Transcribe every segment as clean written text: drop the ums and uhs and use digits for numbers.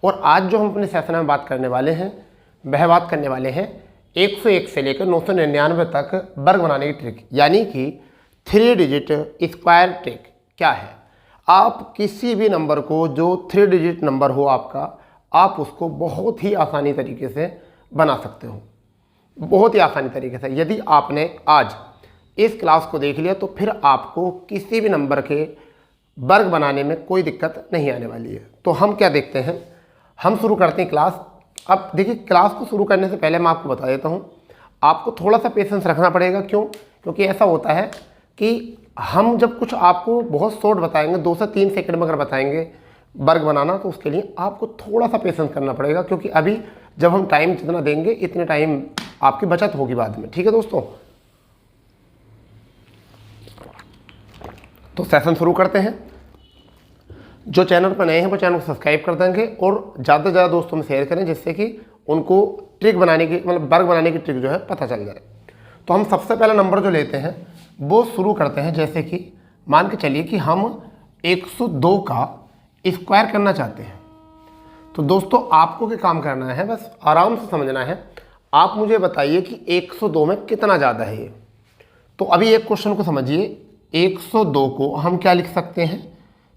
और आज जो हम अपने सेशन में बात करने वाले हैं वह बात करने वाले हैं 101 से लेकर 999 तक वर्ग बनाने की ट्रिक, यानी कि 3 डिजिट स्क्वायर ट्रिक क्या है। आप किसी भी नंबर को जो 3 डिजिट नंबर हो आपका, आप उसको बहुत ही आसानी तरीके से बना सकते हो, बहुत ही आसानी तरीके से। यदि आपने आज इस क्लास को देख लिया तो फिर आपको किसी भी नंबर के वर्ग बनाने में कोई दिक्कत नहीं आने वाली है। तो हम क्या देखते हैं, हम शुरू करते हैं क्लास। अब देखिए, क्लास को शुरू करने से पहले मैं आपको बता देता हूँ, आपको थोड़ा सा पेशेंस रखना पड़ेगा। क्यों? क्योंकि ऐसा होता है कि हम जब कुछ आपको बहुत शॉर्ट बताएंगे, 2 से 3 सेकंड में अगर बताएंगे वर्ग बनाना, तो उसके लिए आपको थोड़ा सा पेशेंस करना पड़ेगा, क्योंकि अभी जब हम टाइम जितना देंगे इतने टाइम आपकी बचत होगी बाद में। ठीक है दोस्तों, तो सेशन शुरू करते हैं। जो चैनल पर नए हैं वो चैनल को सब्सक्राइब कर देंगे और ज़्यादा से ज़्यादा दोस्तों में शेयर करें, जिससे कि उनको ट्रिक बनाने की, मतलब वर्ग बनाने की ट्रिक जो है पता चल जाए। तो हम सबसे पहला नंबर जो लेते हैं वो शुरू करते हैं। जैसे कि मान के चलिए कि हम 102 का स्क्वायर करना चाहते हैं। तो दोस्तों आपको क्या काम करना है, बस आराम से समझना है। आप मुझे बताइए कि 102 में कितना ज़्यादा है ये। तो अभी एक क्वेश्चन को समझिए, 102 को हम क्या लिख सकते हैं,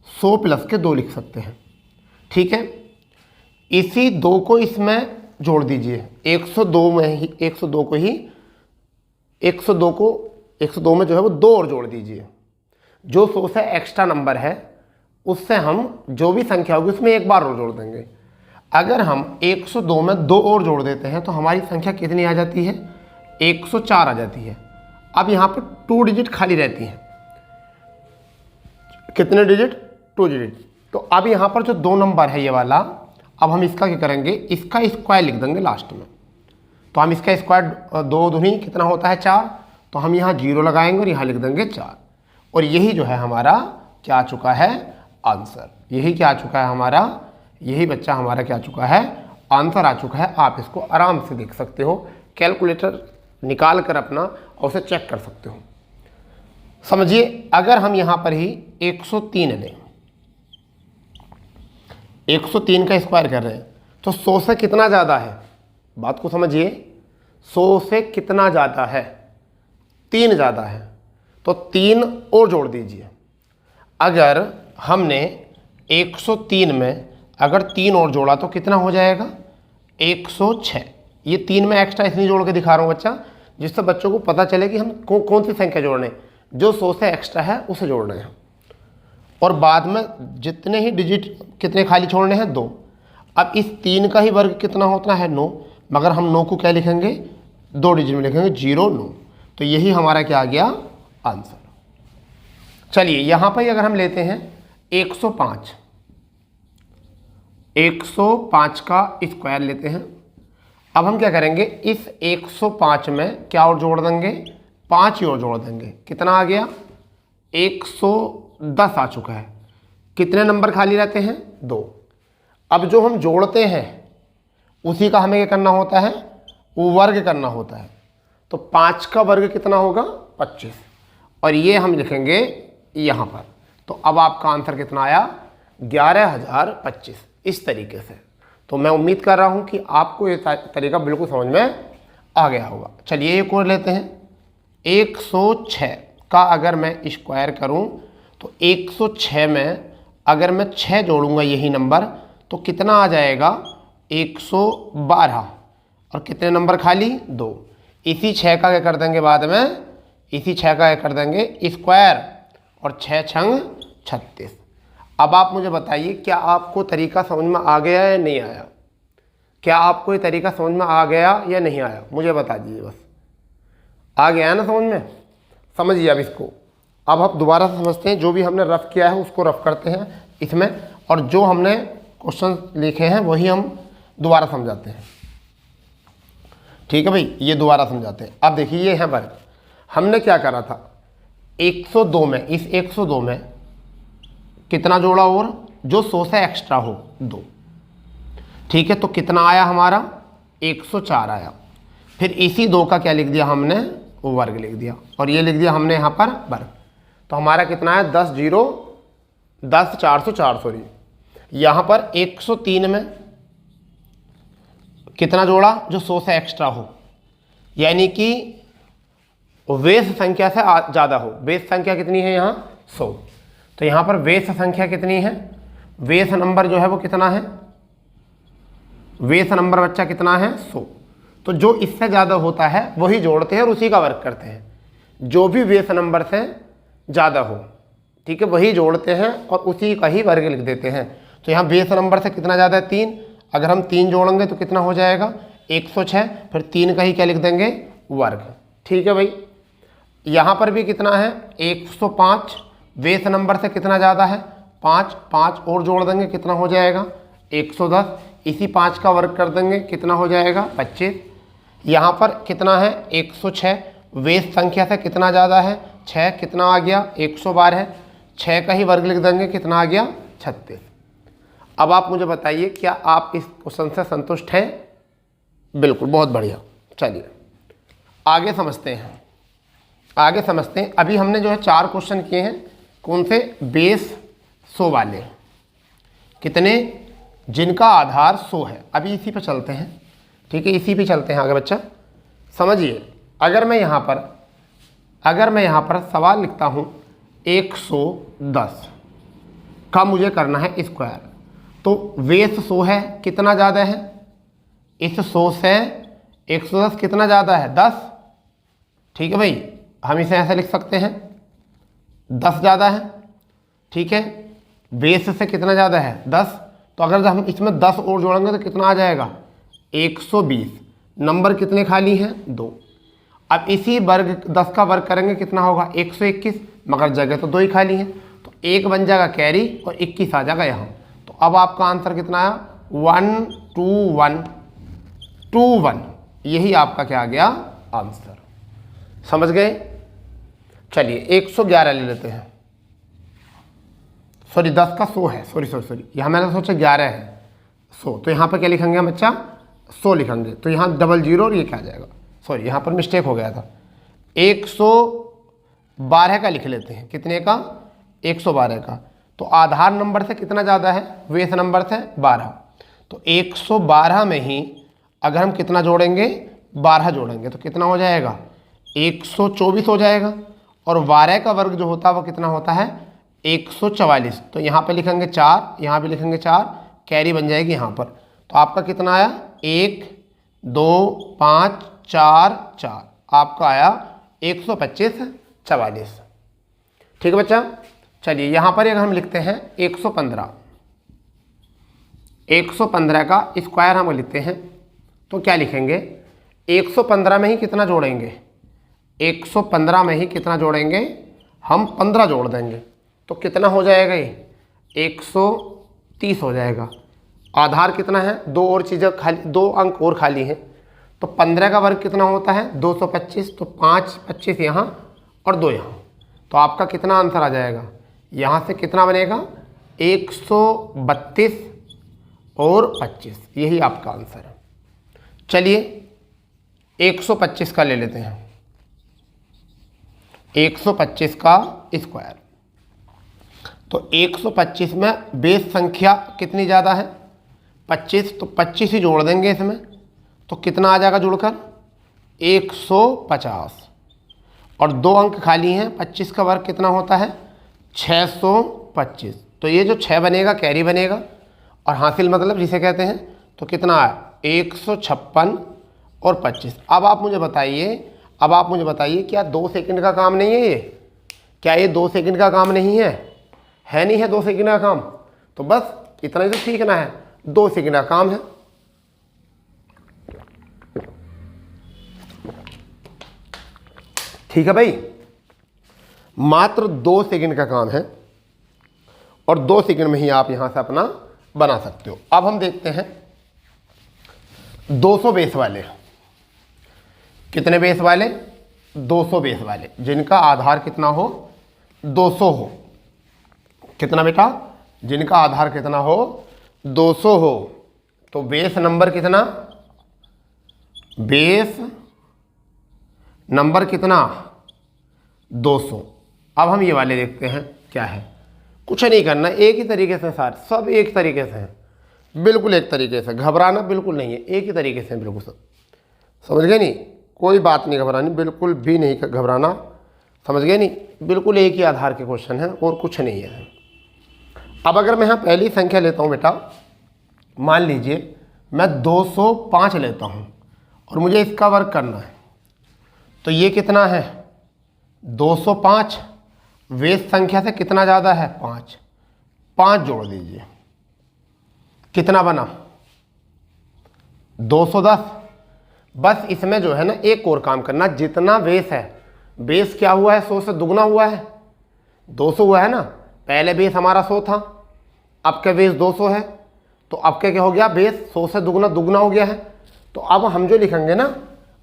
100 प्लस के 2 लिख सकते हैं। ठीक है, इसी 2 को इसमें जोड़ दीजिए। 102 में ही 102 को ही 102 में जो है वो 2 और जोड़ दीजिए। जो 100 से एक्स्ट्रा नंबर है उससे हम जो भी संख्या होगी उसमें एक बार और जोड़ देंगे। अगर हम 102 में 2 और जोड़ देते हैं तो हमारी संख्या कितनी आ जाती है, 104 आ जाती है। अब यहाँ पर 2 डिजिट खाली रहती हैं। कितने डिजिट? 2 डिजिट। तो अब यहाँ पर जो 2 नंबर है ये वाला, अब हम इसका क्या करेंगे, इसका स्क्वायर लिख देंगे लास्ट में। तो हम इसका स्क्वायर 2 दूनी कितना होता है, 4। तो हम यहाँ 0 लगाएंगे और यहाँ लिख देंगे 4। और यही जो है हमारा क्या आ चुका है, आंसर। यही क्या आ चुका है हमारा, यही बच्चा हमारा क्या आ चुका है, आंसर आ चुका है। आप इसको आराम से देख सकते हो, कैलकुलेटर निकाल कर अपना और उसे चेक कर सकते हो। समझिए, अगर हम यहाँ पर ही 103 लें, 103 का स्क्वायर कर रहे हैं, तो 100 से कितना ज़्यादा है, बात को समझिए। 100 से कितना ज़्यादा है, 3 ज़्यादा है। तो 3 और जोड़ दीजिए। अगर हमने 103 में अगर 3 और जोड़ा तो कितना हो जाएगा, 106। ये 3 में एक्स्ट्रा इसलिए जोड़ के दिखा रहा हूँ बच्चा, जिससे बच्चों को पता चले कि हम कौन सी संख्या जोड़ने हैं। जो 100 से एक्स्ट्रा है उसे जोड़ना है, और बाद में जितने ही डिजिट कितने खाली छोड़ने हैं, 2। अब इस 3 का ही वर्ग कितना होता है, 9, मगर हम 9 को क्या लिखेंगे, 2 डिजिट में लिखेंगे, 0 9। तो यही हमारा क्या आ गया, आंसर। चलिए यहाँ पर अगर हम लेते हैं 105, 105 का स्क्वायर लेते हैं। अब हम क्या करेंगे, इस 105 में क्या और जोड़ देंगे, 5 ही और जोड़ देंगे। कितना आ गया, 110 आ चुका है। कितने नंबर खाली रहते हैं, 2। अब जो हम जोड़ते हैं उसी का हमें क्या करना होता है, वो वर्ग करना होता है। तो 5 का वर्ग कितना होगा, 25, और ये हम लिखेंगे यहाँ पर। तो अब आपका आंसर कितना आया, 11,025। इस तरीके से। तो मैं उम्मीद कर रहा हूँ कि आपको ये तरीका बिल्कुल समझ में आ गया होगा। चलिए एक और लेते हैं। 106 का अगर मैं स्क्वायर करूं तो 106 में अगर मैं 6 जोड़ूंगा यही नंबर, तो कितना आ जाएगा, 112। और कितने नंबर खाली, 2। इसी 6 का क्या कर देंगे बाद में, इसी 6 का क्या कर देंगे स्क्वायर, और 6 छंग 36। अब आप मुझे बताइए, क्या आपको तरीका समझ में आ गया या नहीं आया? क्या आपको ये तरीका समझ में आ गया या नहीं आया, मुझे बता दीजिए बस। आ गया है ना समझ में? समझिए अब इसको। अब हम दोबारा से समझते हैं, जो भी हमने रफ किया है उसको रफ करते हैं इसमें, और जो हमने क्वेश्चन लिखे हैं वही हम दोबारा समझाते हैं। ठीक है भाई, ये दोबारा समझाते हैं। अब देखिए ये है वर्ग। हमने क्या करा था, 102 में, इस 102 में कितना जोड़ा, और जो 100 से एक्स्ट्रा हो, 2। ठीक है, तो कितना आया हमारा, 104 आया। फिर इसी 2 का क्या लिख दिया हमने, वो वर्ग लिख दिया, और ये लिख दिया हमने यहाँ पर वर्ग। तो हमारा कितना है, 10 404 सॉरी। यहाँ पर 103 में कितना जोड़ा, जो 100 से एक्स्ट्रा हो, यानी कि बेस संख्या से ज़्यादा हो। बेस संख्या कितनी है यहाँ 100, तो यहाँ पर बेस संख्या कितनी है, बेस नंबर जो है वो कितना है, बेस नंबर बच्चा कितना है 100। तो जो इससे ज़्यादा होता है वही जोड़ते हैं और उसी का वर्क करते हैं। जो भी बेस नंबर से ज़्यादा हो, ठीक है, वही जोड़ते हैं और उसी का ही वर्ग लिख देते हैं। तो यहाँ बेस नंबर से कितना ज़्यादा है 3, अगर हम 3 जोड़ेंगे तो कितना हो जाएगा 106, फिर 3 का ही क्या लिख देंगे वर्ग। ठीक है भाई, यहाँ पर भी कितना है 105, बेस नंबर से कितना ज़्यादा है 5, 5 और जोड़ देंगे कितना हो जाएगा 110, इसी 5 का वर्ग कर देंगे कितना हो जाएगा 25। यहाँ पर कितना है 106, बेस संख्या से कितना ज़्यादा है 6, कितना आ गया 112, 6 का ही वर्ग लिख देंगे कितना आ गया 36। अब आप मुझे बताइए क्या आप इस क्वेश्चन से संतुष्ट हैं? बिल्कुल, बहुत बढ़िया। चलिए आगे समझते हैं, आगे समझते हैं। अभी हमने जो है 4 क्वेश्चन किए हैं, कौन से, बेस 100 वाले, कितने, जिनका आधार 100 है। अभी इसी पे चलते हैं, ठीक है, इसी पे चलते हैं आगे बच्चा। समझिए, अगर मैं यहाँ पर सवाल लिखता हूँ 110 का मुझे करना है स्क्वायर, तो बेस 100 है, कितना ज़्यादा है, इस 100 से 110 कितना ज़्यादा है 10। ठीक है भाई, हम इसे ऐसे लिख सकते हैं 10 ज़्यादा है। ठीक है, बेस से कितना ज़्यादा है 10, तो अगर हम इसमें 10 और जोड़ेंगे तो कितना आ जाएगा 120। नंबर कितने खाली हैं 2। अब इसी वर्ग 10 का वर्ग करेंगे कितना होगा 121, मगर जगह तो 2 ही खाली हैं, तो 1 बन जाएगा कैरी और 21 आ जाएगा यहाँ। तो अब आपका आंसर कितना आया 12121, यही आपका क्या आ गया आंसर। समझ गए? चलिए 111 ले लेते हैं, सॉरी 10 का 100 है, सॉरी यहाँ मैंने सोचा 11 है 100, तो यहाँ पर क्या लिखेंगे हम बच्चा 100 लिखेंगे, तो यहाँ 00 और ये क्या आ जाएगा, सॉरी यहाँ पर मिस्टेक हो गया था, 112 का लिख लेते हैं, कितने का 112 का। तो आधार नंबर से कितना ज़्यादा है, बेस नंबर से 12, तो 112 में ही अगर हम कितना जोड़ेंगे 12 जोड़ेंगे तो कितना हो जाएगा 124 हो जाएगा, और 12 का वर्ग जो होता है वो कितना होता है 144। तो यहाँ पे लिखेंगे 4, यहाँ भी लिखेंगे 4, कैरी बन जाएगी यहाँ पर। तो आपका कितना आया 1 2 5 4 4, आपका आया 125 44। ठीक है बच्चा। चलिए यहाँ पर अगर हम लिखते हैं 115 का स्क्वायर हम लिखते हैं, तो क्या लिखेंगे 115 में ही कितना जोड़ेंगे, 115 में ही कितना जोड़ेंगे हम 15 जोड़ देंगे, तो कितना हो जाएगा ये 130 हो जाएगा। आधार कितना है, 2 और चीज़ें खाली, 2 अंक और खाली हैं, तो 15 का वर्ग कितना होता है 225, तो 5 25 यहाँ और 2 यहाँ, तो आपका कितना आंसर आ जाएगा, यहाँ से कितना बनेगा 132 और 25, यही आपका आंसर है। चलिए 125 का ले लेते हैं, 125 का स्क्वायर, तो 125 में बेस संख्या कितनी ज़्यादा है 25, तो 25 ही जोड़ देंगे इसमें, तो कितना आ जाएगा जुड़कर 150, और 2 अंक खाली हैं, 25 का वर्ग कितना होता है 625, तो ये जो 6 बनेगा कैरी बनेगा, और हासिल मतलब जिसे कहते हैं, तो कितना है 156 और 25। अब आप मुझे बताइए क्या 2 सेकंड का काम नहीं है ये, क्या ये 2 सेकंड का काम नहीं है, नहीं है 2 सेकंड का काम, तो बस इतना ही तो सीखना है, 2 सेकंड का काम है। ठीक है भाई, मात्र 2 सेकंड का काम है, और 2 सेकंड में ही आप यहां से अपना बना सकते हो। अब हम देखते हैं 200 बेस वाले, कितने बेस वाले 200 बेस वाले, जिनका आधार कितना हो 200 हो, कितना बेटा, जिनका आधार कितना हो 200 हो, तो बेस नंबर कितना, बेस नंबर कितना 200। अब हम ये वाले देखते हैं क्या है, कुछ नहीं करना, एक ही तरीके से सारे सब एक तरीके से हैं, बिल्कुल एक तरीके से, घबराना बिल्कुल नहीं है, एक ही तरीके से बिल्कुल सब समझ गए नहीं, कोई बात नहीं घबरानी, बिल्कुल भी नहीं घबराना, समझ गए नहीं, बिल्कुल एक ही आधार के क्वेश्चन है और कुछ नहीं है। अब अगर मैं यहाँ पहली संख्या लेता हूँ बेटा, मान लीजिए मैं 205 लेता हूँ और मुझे इसका वर्ग करना है, तो ये कितना है 205, वेश संख्या से कितना ज़्यादा है 5, 5 जोड़ दीजिए, कितना बना 210। बस इसमें जो है ना एक और काम करना, जितना बेस है, बेस क्या हुआ है 100 से दुगना हुआ है, 200 हुआ है ना, पहले बेस हमारा 100 था, अब का बेस 200 है, तो अब क्या हो गया बेस 100 से दुगना दुगना हो गया है। तो अब हम जो लिखेंगे ना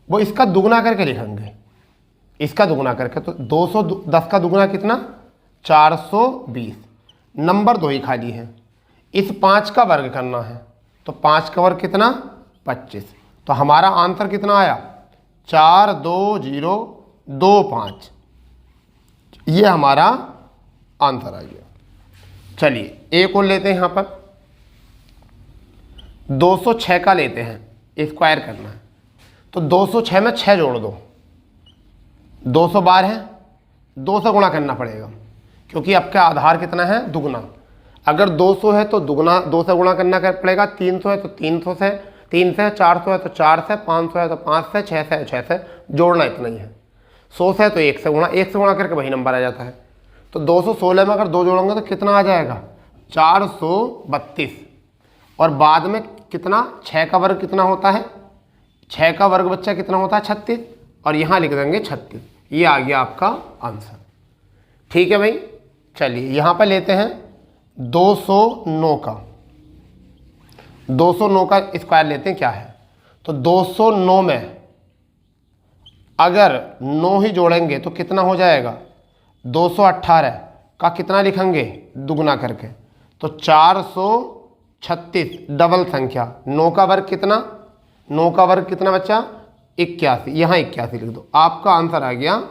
वो इसका दुगना करके लिखेंगे, इसका दुगना करके, तो 210 का दुगना कितना 420, नंबर 2 ही खाली है, इस 5 का वर्ग करना है, तो 5 का वर्ग कितना 25, तो हमारा आंसर कितना आया 42025, ये हमारा आंसर आ गया। चलिए एक और लेते हैं, यहाँ पर 206 का लेते हैं, स्क्वायर करना है, तो 206 में 6 जोड़ दो, 212 है, 2 से गुणा करना पड़ेगा क्योंकि आपका आधार कितना है दुगना, अगर 200 है तो दुगना 2 से गुणा करना पड़ेगा, 300 है तो 300 से, 3 से, 400 है तो 4 से, 500 है तो 5 से, 6 से 6 से, जोड़ना इतना ही है, 100 से तो 1 से गुणा करके वही नंबर आ जाता है। तो 216 में अगर 2 जोड़ोगे तो कितना आ जाएगा 432, और बाद में कितना 6 का वर्ग कितना होता है, 6 का वर्ग बच्चा कितना होता है 36, और यहाँ लिख देंगे 36, ये आ गया आपका आंसर। ठीक है भाई, चलिए यहाँ पर लेते हैं 209 का, 209 का स्क्वायर लेते हैं क्या है, तो 209 में अगर 9 ही जोड़ेंगे तो कितना हो जाएगा 218 का कितना लिखेंगे दुगना करके, तो 436 डबल संख्या, 9 का वर्ग कितना, 9 का वर्ग कितना बच्चा 81, यहाँ 81 लिख दो, आपका आंसर आ गया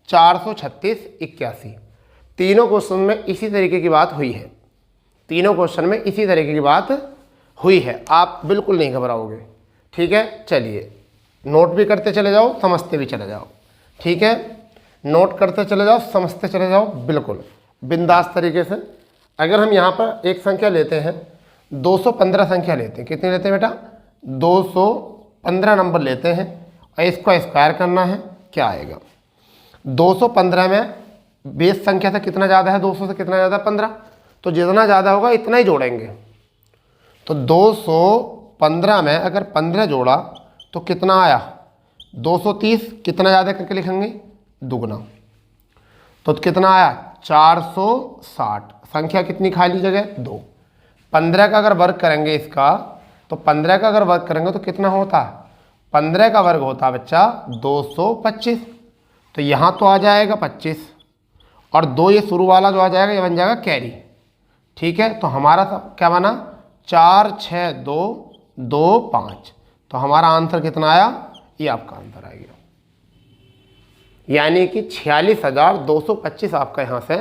436 81। तीनों क्वेश्चन में इसी तरीके की बात हुई है, तीनों क्वेश्चन में इसी तरीके की बात हुई है, आप बिल्कुल नहीं घबराओगे। ठीक है, चलिए नोट भी करते चले जाओ, समझते भी चले जाओ, ठीक है, नोट करते चले जाओ, समझते चले जाओ, बिल्कुल बिंदास तरीके से। अगर हम यहाँ पर एक संख्या लेते हैं, 215 संख्या लेते हैं, कितनी लेते हैं बेटा 215 नंबर लेते हैं, और इसको स्क्वायर करना है, क्या आएगा 215 में बेस संख्या से कितना ज़्यादा है 200 से कितना ज़्यादा 15, तो जितना ज़्यादा होगा इतना ही जोड़ेंगे, तो 215 में अगर 15 जोड़ा तो कितना आया 230, कितना ज़्यादा करके लिखेंगे दुगना, तो कितना आया 460, संख्या कितनी खाली जगह 2, 15 का अगर वर्ग करेंगे इसका, तो 15 का अगर वर्ग करेंगे तो कितना होता है 15 का वर्ग होता है बच्चा 225, तो यहाँ तो आ जाएगा 25, और 2 ये शुरू वाला जो आ जाएगा ये बन जाएगा कैरी। ठीक है, तो हमारा सब क्या बना 46225, तो हमारा आंसर कितना आया, ये आपका आंसर आ गया, यानी कि 46,225 आपका यहाँ से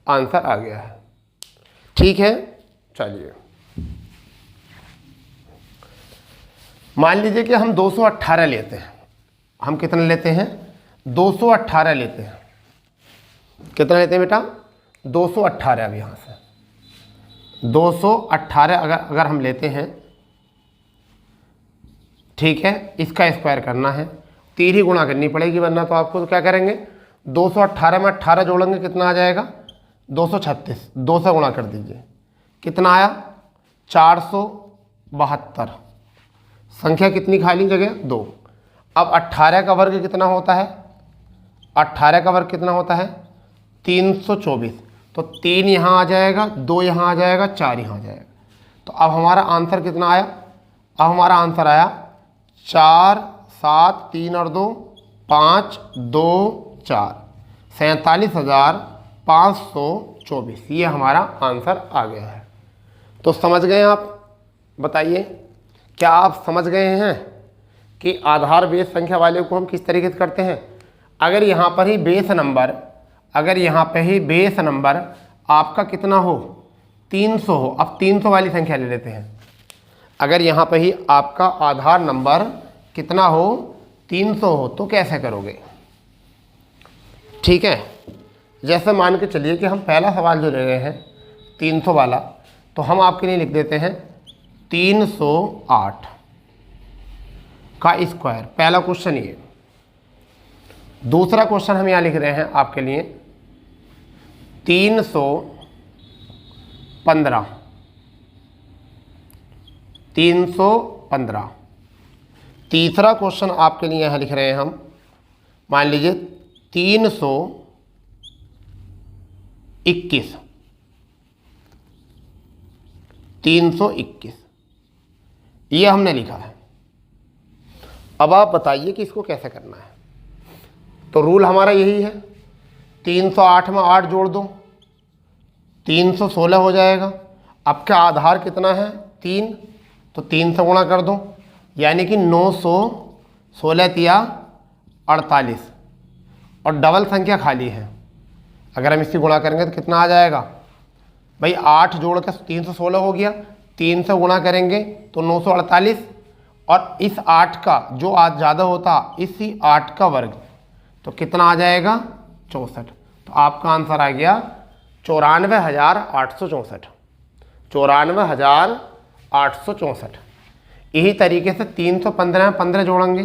आंसर आ गया है। ठीक है, चलिए मान लीजिए कि हम 218 लेते हैं, हम कितना लेते हैं 218 लेते हैं, कितना लेते हैं बेटा 218, अब यहाँ से 218 अगर हम लेते हैं, ठीक है, इसका स्क्वायर करना है, 3 ही गुणा करनी पड़ेगी वरना तो आपको तो क्या करेंगे 218 में 18 जोड़ेंगे कितना आ जाएगा 236, 2 से गुणा कर दीजिए, कितना आया 472, संख्या कितनी खाली जगह 2। अब 18 का वर्ग कितना होता है, 18 का वर्ग कितना होता है 324, तो 3 यहाँ आ जाएगा, 2 यहाँ आ जाएगा, 4 यहाँ आ जाएगा, तो अब हमारा आंसर कितना आया, अब हमारा आंसर आया 4 7 3 और 2 5 2 4 47,524, ये हमारा आंसर आ गया है। तो समझ गए आप, बताइए क्या आप समझ गए हैं कि आधार बेस संख्या वाले को हम किस तरीके से करते हैं। अगर यहाँ पर ही बेस नंबर, अगर यहाँ पे ही बेस नंबर आपका कितना हो 300 हो, अब 300 वाली संख्या ले लेते हैं, अगर यहाँ पे ही आपका आधार नंबर कितना हो 300 हो तो कैसे करोगे? ठीक है, जैसे मान के चलिए कि हम पहला सवाल जो ले रहे हैं 300 वाला, तो हम आपके लिए लिख देते हैं 308 का स्क्वायर, पहला क्वेश्चन ये। दूसरा क्वेश्चन हम यहाँ लिख रहे हैं आपके लिए 315 315। तीसरा क्वेश्चन आपके लिए यहाँ लिख रहे हैं हम, मान लीजिए 321 321, ये हमने लिखा है। अब आप बताइए कि इसको कैसे करना है। तो रूल हमारा यही है, 308 में 8 जोड़ दो, 316 हो जाएगा। आपका आधार कितना है 3, तो 3 से गुणा कर दो, यानी कि 916 तिया 48, और डबल संख्या खाली है। अगर हम इसकी गुणा करेंगे तो कितना आ जाएगा भाई, 8 जोड़ कर 316 हो गया, 3 से गुणा करेंगे तो 948, और इस 8 का जो आज ज़्यादा होता इसी 8 का वर्ग, तो कितना आ जाएगा 64। तो आपका आंसर आ गया 94,864, 94,864। यही तरीके से 315 में 15 जोड़ेंगे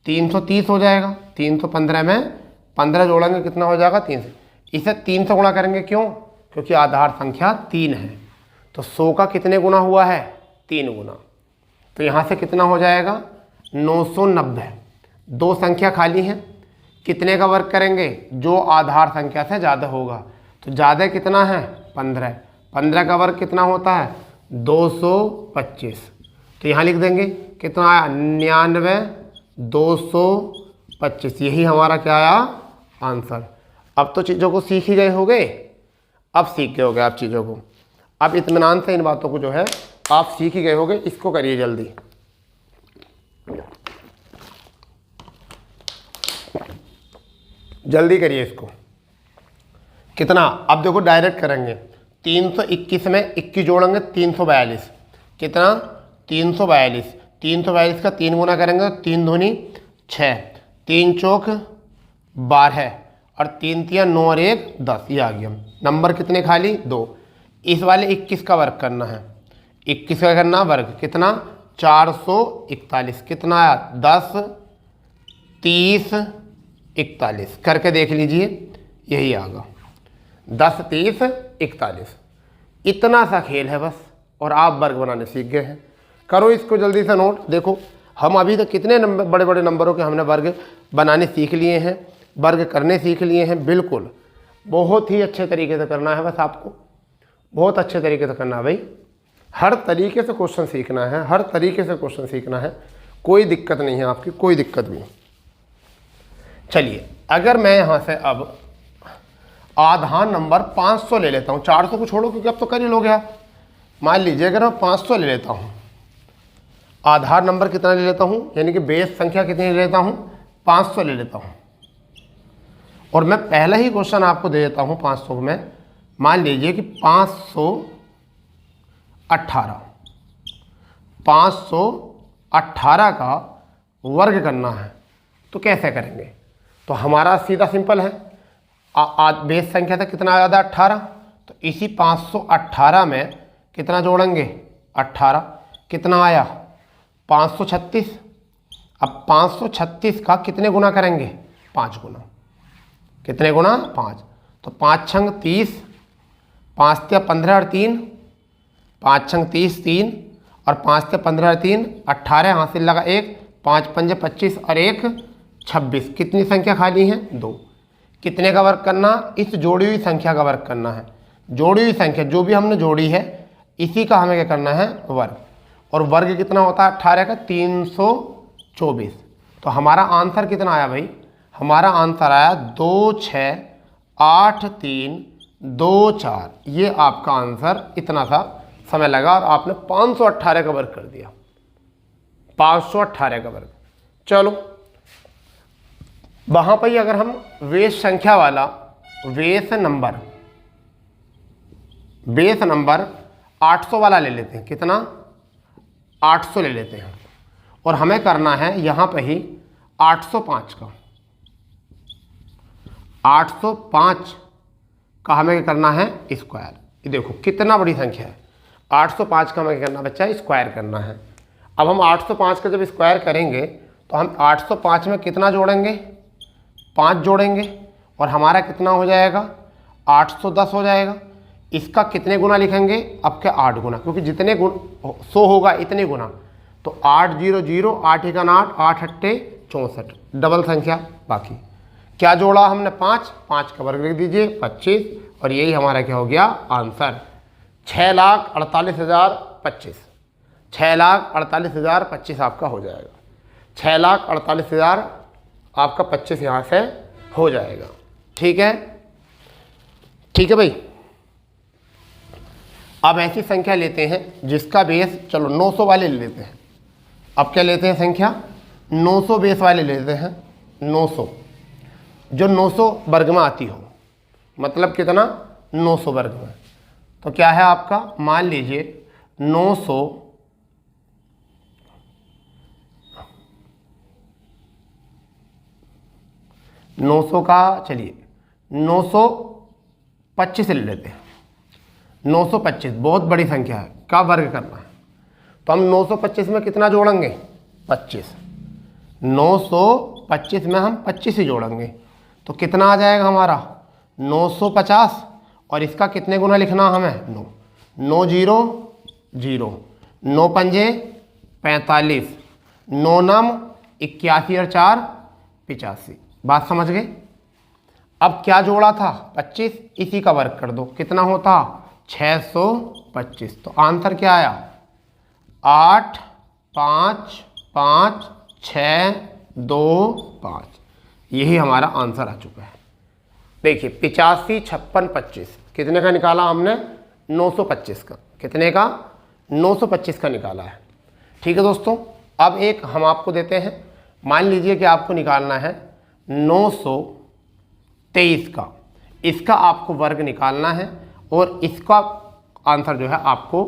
330 हो जाएगा, 315 में 15 जोड़ेंगे कितना हो जाएगा 300। इसे 3 से गुणा करेंगे, क्यों? क्योंकि आधार संख्या 3 है, तो 100 का कितने गुना हुआ है 3 गुना। तो यहाँ से कितना हो जाएगा 990। दो संख्या खाली है, कितने का वर्ग करेंगे? जो आधार संख्या से ज़्यादा होगा। तो ज़्यादा कितना है 15, 15 का वर्ग कितना होता है 225। तो यहाँ लिख देंगे कितना आया 99,225, यही हमारा क्या आया आंसर। अब तो चीज़ों को सीख ही गए होंगे, अब सीख गए होंगे आप चीज़ों को, अब इत्मीनान से इन बातों को जो है आप सीख ही गए होंगे। इसको करिए जल्दी, जल्दी करिए इसको। कितना? अब देखो डायरेक्ट करेंगे, 321 में 21 जोड़ेंगे 342, कितना 342। 342 का 3 गुना करेंगे तो 3 दूनी 6, 3 चौक 12, और 3 तिया 9 और 1 10, ये आ गया। नंबर कितने खाली 2। इस वाले 21 का वर्ग करना है, 21 का करना वर्ग, कितना 441, कितना आया 10 30 41, करके देख लीजिए यही आगा 10 30 41। इतना सा खेल है बस, और आप वर्ग बनाने सीख गए हैं। करो इसको जल्दी से नोट। देखो हम अभी तक कितने नंबर, बड़े बड़े नंबरों के हमने वर्ग बनाने सीख लिए हैं, वर्ग करने सीख लिए हैं। बिल्कुल बहुत ही अच्छे तरीके से करना है, बस आपको बहुत अच्छे तरीके से करना है भाई। हर तरीके से क्वेश्चन सीखना है, हर तरीके से क्वेश्चन सीखना है, कोई दिक्कत नहीं है आपकी, कोई दिक्कत नहीं। चलिए अगर मैं यहाँ से अब आधार नंबर 500 ले लेता हूँ, 400 को छोड़ो क्योंकि अब तो कर ही लोगे आप। मान लीजिए अगर मैं 500 ले लेता हूँ, आधार नंबर कितना ले लेता हूँ, यानी कि बेस संख्या कितनी ले लेता हूँ 500 ले लेता हूँ, और मैं पहला ही क्वेश्चन आपको दे देता हूँ 500 में। मान लीजिए कि 518 का वर्ग करना है, तो कैसे करेंगे? तो हमारा सीधा सिंपल है, बेस संख्या था कितना ज़्यादा 18, तो इसी 518 में कितना जोड़ेंगे 18, कितना आया 536। अब 536 का कितने गुना करेंगे 5 गुना, कितने गुना 5, तो 5 छंग 30, 5 तिया 15 और 3, 5 छंग 30 3, और 5 तिया 15 और 3 18, हासिल लगा 1, 5 पंजे 25 और 1 26। कितनी संख्या खाली है 2। कितने का वर्ग करना? इस जोड़ी हुई संख्या का वर्ग करना है। जोड़ी हुई संख्या जो भी हमने जोड़ी है इसी का हमें क्या करना है वर्ग, और वर्ग कितना होता है 18 का 324। तो हमारा आंसर कितना आया भाई? हमारा आंसर आया 268324। ये आपका आंसर, इतना सा समय लगा और आपने 518 का वर्ग कर दिया, 518 का वर्ग। चलो वहाँ पर ही अगर हम बेस संख्या वाला बेस नंबर 800 वाला ले लेते हैं, कितना 800 ले लेते हैं और हमें करना है यहाँ पे ही 805 का। 805 का हमें करना है स्क्वायर। ये देखो कितना बड़ी संख्या है। 805 का हमें करना बच्चा स्क्वायर करना है। अब हम 805 का जब स्क्वायर करेंगे तो हम 805 में कितना जोड़ेंगे, 5 जोड़ेंगे और हमारा कितना हो जाएगा, 810 हो जाएगा। इसका कितने गुना लिखेंगे, अब क्या 8 गुना, क्योंकि जितने 100 होगा इतने गुना। तो 8 0 0 8 1 8 8 8 64 डबल संख्या। बाकी क्या जोड़ा हमने, 5, 5 का वर्ग लिख दीजिए 25 और यही हमारा क्या हो गया आंसर 6,48,025। 6,48,025 आपका हो जाएगा। 6,48,000 आपका 25 यहाँ से हो जाएगा। ठीक है, ठीक है भाई। अब ऐसी संख्या लेते हैं जिसका बेस, चलो 900 वाले ले लेते हैं। अब क्या लेते हैं संख्या, 900 बेस वाले लेते हैं। 900 जो 900 वर्ग में आती हो, मतलब कितना 900 वर्ग में। तो क्या है आपका, मान लीजिए 900 का, चलिए 925 ले लेते हैं। 925 बहुत बड़ी संख्या है, का वर्ग करना है। तो हम 925 में कितना जोड़ेंगे, 25। 925 में हम 25 ही जोड़ेंगे तो कितना आ जाएगा हमारा 950। और इसका कितने गुना लिखना हमें, 9। 9 0 0, 9 पंजे 45, 9 नम 81 और 4 85। बात समझ गए। अब क्या जोड़ा था, 25, इसी का वर्ग कर दो, कितना होता 625। तो आंसर क्या आया 8 5 5 6 2 5। यही हमारा आंसर आ चुका है। देखिए 85 56 25 कितने का निकाला हमने, 925 का। कितने का, 925 का निकाला है। ठीक है दोस्तों, अब एक हम आपको देते हैं। मान लीजिए कि आपको निकालना है 923 का, इसका आपको वर्ग निकालना है और इसका आंसर जो है आपको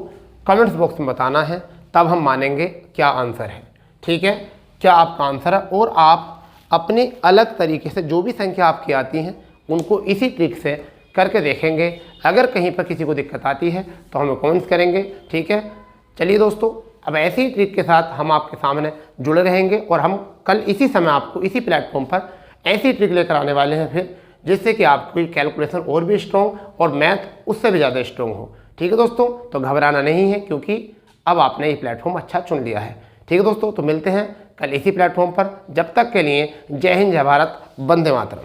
कमेंट्स बॉक्स में बताना है, तब हम मानेंगे क्या आंसर है। ठीक है, क्या आपका आंसर है। और आप अपने अलग तरीके से जो भी संख्या आपकी आती हैं उनको इसी ट्रिक से करके देखेंगे। अगर कहीं पर किसी को दिक्कत आती है तो हमें कमेंट्स करेंगे। ठीक है, चलिए दोस्तों, अब ऐसी ही ट्रिक के साथ हम आपके सामने जुड़े रहेंगे और हम कल इसी समय आपको इसी प्लेटफॉर्म पर ऐसी ट्रिक लेकर आने वाले हैं फिर, जिससे कि आपकी कैलकुलेशन और भी स्ट्रॉन्ग और मैथ उससे भी ज़्यादा स्ट्रॉन्ग हो। ठीक है दोस्तों, तो घबराना नहीं है, क्योंकि अब आपने ये प्लेटफॉर्म अच्छा चुन लिया है। ठीक है दोस्तों, तो मिलते हैं कल इसी प्लेटफॉर्म पर। जब तक के लिए जय हिंद, जय भारत, वंदे मातरम।